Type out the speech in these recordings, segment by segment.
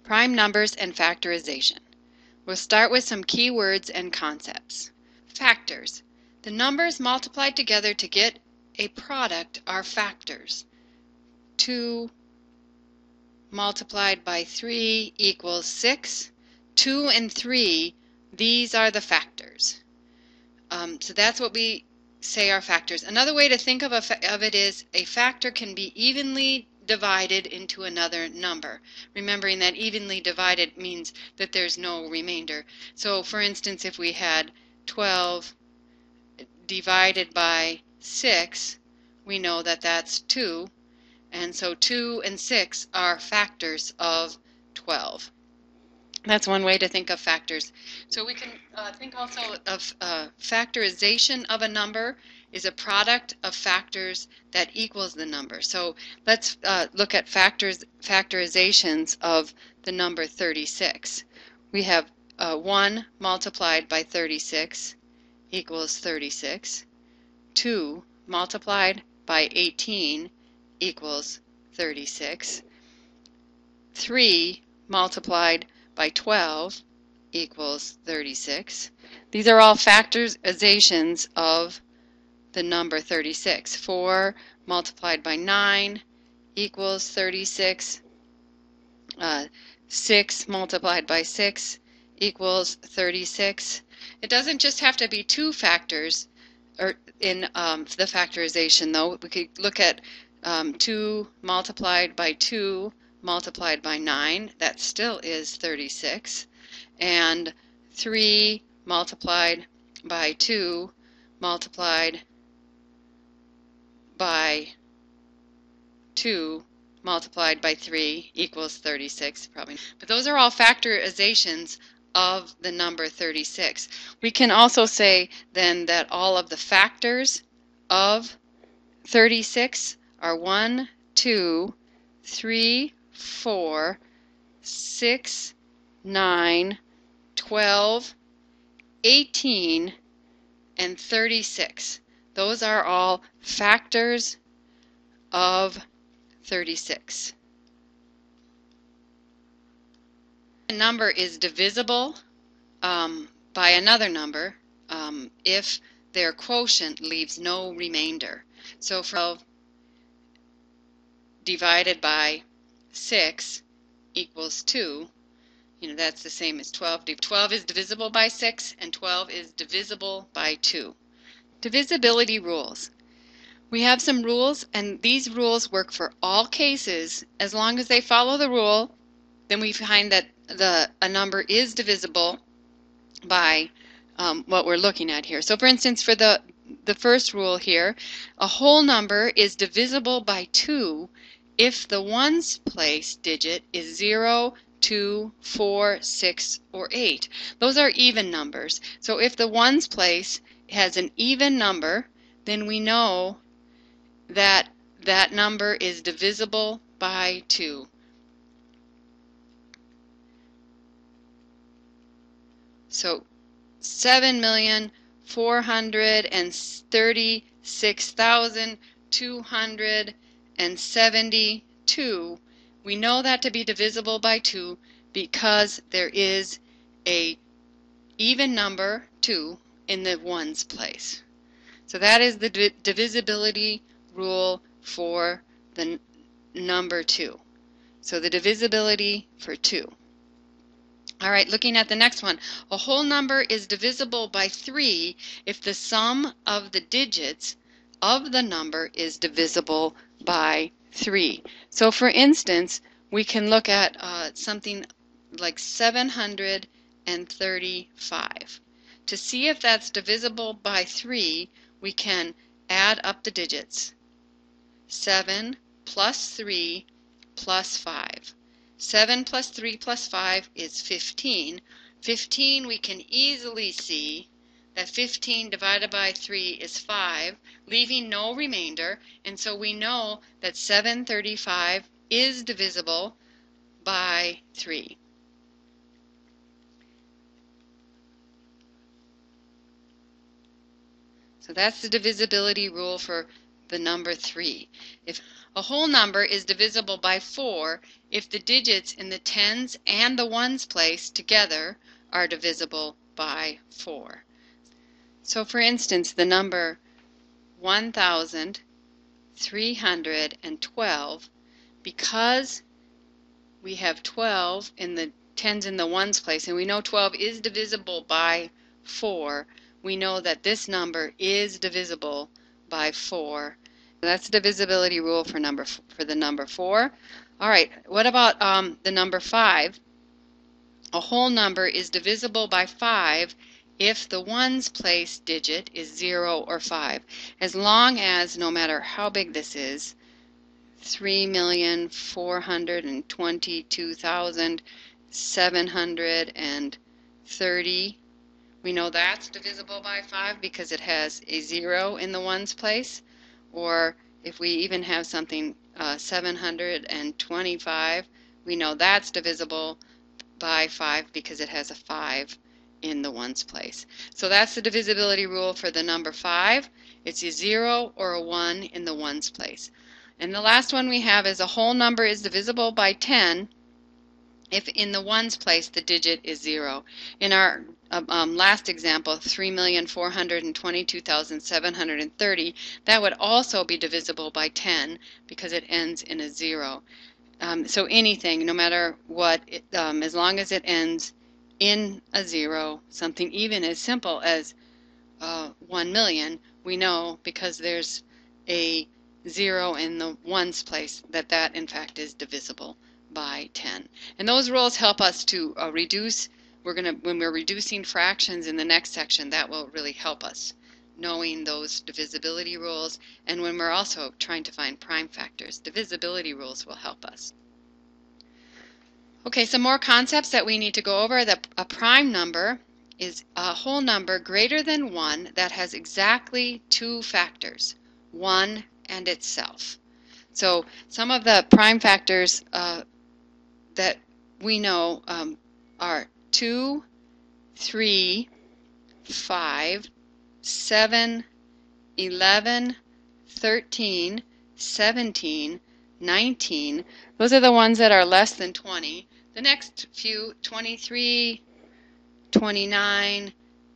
Prime numbers and factorization. We'll start with some key words and concepts. Factors. The numbers multiplied together to get a product are factors. 2 multiplied by 3 equals 6. 2 and 3, these are the factors. So that's what we say are factors. Another way to think of it is a factor can be evenly divided into another number. Remembering that evenly divided means that there's no remainder. So for instance, if we had 12 divided by 6, we know that that's 2. And so 2 and 6 are factors of 12. That's one way to think of factors. So we can think also of factorization of a number is a product of factors that equals the number. So let's look at factorizations of the number 36. We have 1 multiplied by 36 equals 36. 2 multiplied by 18 equals 36. 3 multiplied by 12 equals 36. These are all factorizations of the number 36. 4 multiplied by 9 equals 36. 6 multiplied by 6 equals 36. It doesn't just have to be two factors in the factorization, though. We could look at 2 multiplied by 2 multiplied by 9, that still is 36, and 3 multiplied by 2 multiplied by 2 multiplied by 3 equals 36, probably. But those are all factorizations of the number 36. We can also say then that all of the factors of 36 are 1, 2, 3, 4, 6, 9, 12, 18, and 36. Those are all factors of 36. A number is divisible by another number if their quotient leaves no remainder. So 12 divided by 6 equals 2. That's the same as 12. 12 is divisible by 6, and 12 is divisible by 2. Divisibility rules. We have some rules, and these rules work for all cases. As long as they follow the rule, then we find that a number is divisible by what we're looking at here. So for instance, for the first rule here, a whole number is divisible by 2 if the ones place digit is 0, 2, 4, 6, or 8. Those are even numbers. So if the ones place has an even number, then we know that that number is divisible by 2. So 7,436,272. We know that to be divisible by 2 because there is a even number 2 in the ones place. So that is the divisibility rule for the number 2. So the divisibility for 2. All right, looking at the next one. A whole number is divisible by 3 if the sum of the digits of the number is divisible by 3. So for instance, we can look at something like 735. To see if that's divisible by 3, we can add up the digits. 7 plus 3 plus 5. 7 plus 3 plus 5 is 15. 15, we can easily see that 15 divided by 3 is 5, leaving no remainder, and so we know that 735 is divisible by 3. So that's the divisibility rule for the number 3. If a whole number is divisible by 4 if the digits in the tens and the ones place together are divisible by 4. So for instance, the number 1,312, because we have 12 in the tens and the ones place, and we know 12 is divisible by 4, we know that this number is divisible by 4. That's the divisibility rule for the number 4. All right, what about the number 5? A whole number is divisible by 5 if the ones place digit is 0 or 5. As long as, no matter how big this is, 3,422,730, we know that's divisible by 5 because it has a 0 in the ones place. Or if we even have something 725, we know that's divisible by 5 because it has a 5 in the ones place. So that's the divisibility rule for the number 5. It's a 0 or a 1 in the ones place. And the last one we have is a whole number is divisible by 10 if in the ones place the digit is 0. In our last example, 3,422,730, that would also be divisible by 10 because it ends in a 0. So anything, no matter what, as long as it ends in a 0, something even as simple as 1 million, we know because there's a 0 in the ones place that in fact is divisible by 10. And those rules help us to reduce. When we're reducing fractions in the next section, that will really help us, knowing those divisibility rules. And when we're also trying to find prime factors, divisibility rules will help us. Okay, some more concepts that we need to go over. A prime number is a whole number greater than 1 that has exactly 2 factors, 1 and itself. So some of the prime factors that we know are 2, 3, 5, 7, 11, 13, 17, 19. Those are the ones that are less than 20. The next few, 23, 29,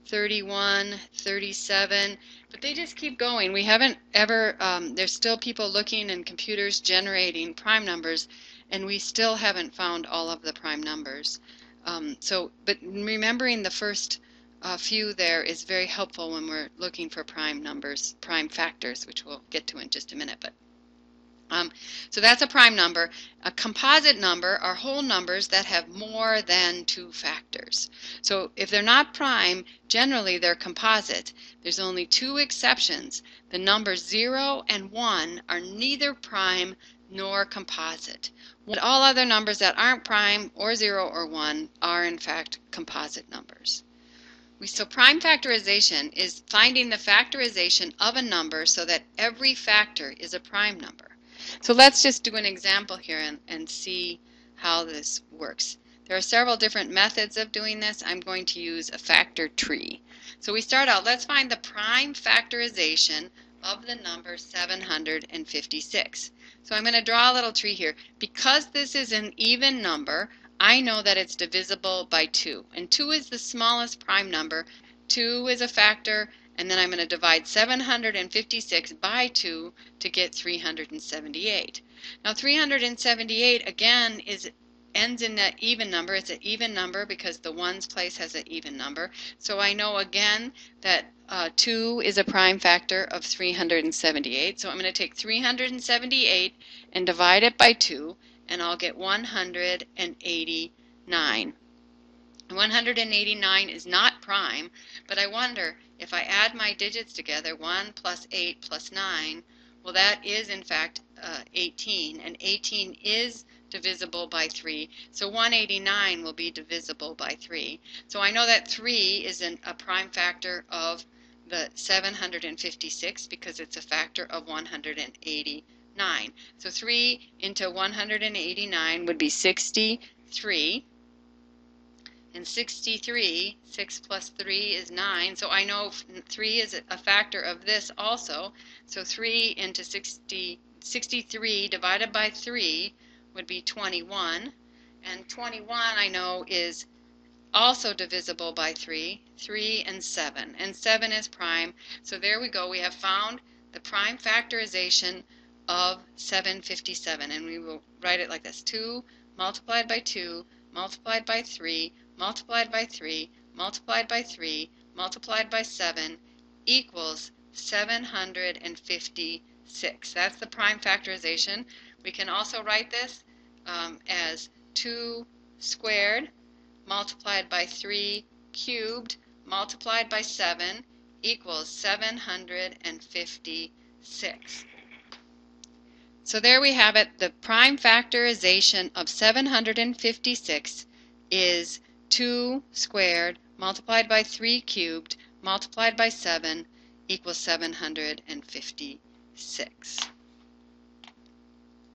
31, 37, but they just keep going. We haven't ever, there's still people looking and computers generating prime numbers, and we still haven't found all of the prime numbers. But remembering the first few there is very helpful when we're looking for prime numbers, prime factors, which we'll get to in just a minute. But so that's a prime number. A composite number are whole numbers that have more than 2 factors. So if they're not prime, generally they're composite. There's only 2 exceptions. The numbers 0 and 1 are neither prime nor composite. All other numbers that aren't prime or 0 or 1 are in fact composite numbers. So prime factorization is finding the factorization of a number so that every factor is a prime number. So let's just do an example here and see how this works. There are several different methods of doing this. I'm going to use a factor tree. So we start out, let's find the prime factorization of the number 756. So I'm going to draw a little tree here. Because this is an even number, I know that it's divisible by 2. And 2 is the smallest prime number. 2 is a factor, and then I'm going to divide 756 by 2 to get 378. Now 378 again ends in an even number. It's an even number because the ones place has an even number. So I know again that 2 is a prime factor of 378. So I'm going to take 378 and divide it by 2, and I'll get 189. 189 is not prime, but I wonder if I add my digits together, 1 plus 8 plus 9, well, that is in fact 18, and 18 is divisible by 3, so 189 will be divisible by 3. So I know that 3 is a prime factor of the 756 because it's a factor of 189. So 3 into 189 would be 63. And 63, 6 plus 3 is 9, so I know 3 is a factor of this also. So 3 into 63 divided by 3 would be 21. And 21 I know is also divisible by 3, 3 and 7. And 7 is prime. So there we go. We have found the prime factorization of 757. And we will write it like this. 2 multiplied by 2 multiplied by 3 multiplied by 3 multiplied by 3 multiplied by 7 equals 756. That's the prime factorization. We can also write this as 2 squared multiplied by 3 cubed multiplied by 7 equals 756. So there we have it. The prime factorization of 756 is 2 squared multiplied by 3 cubed multiplied by 7 equals 756.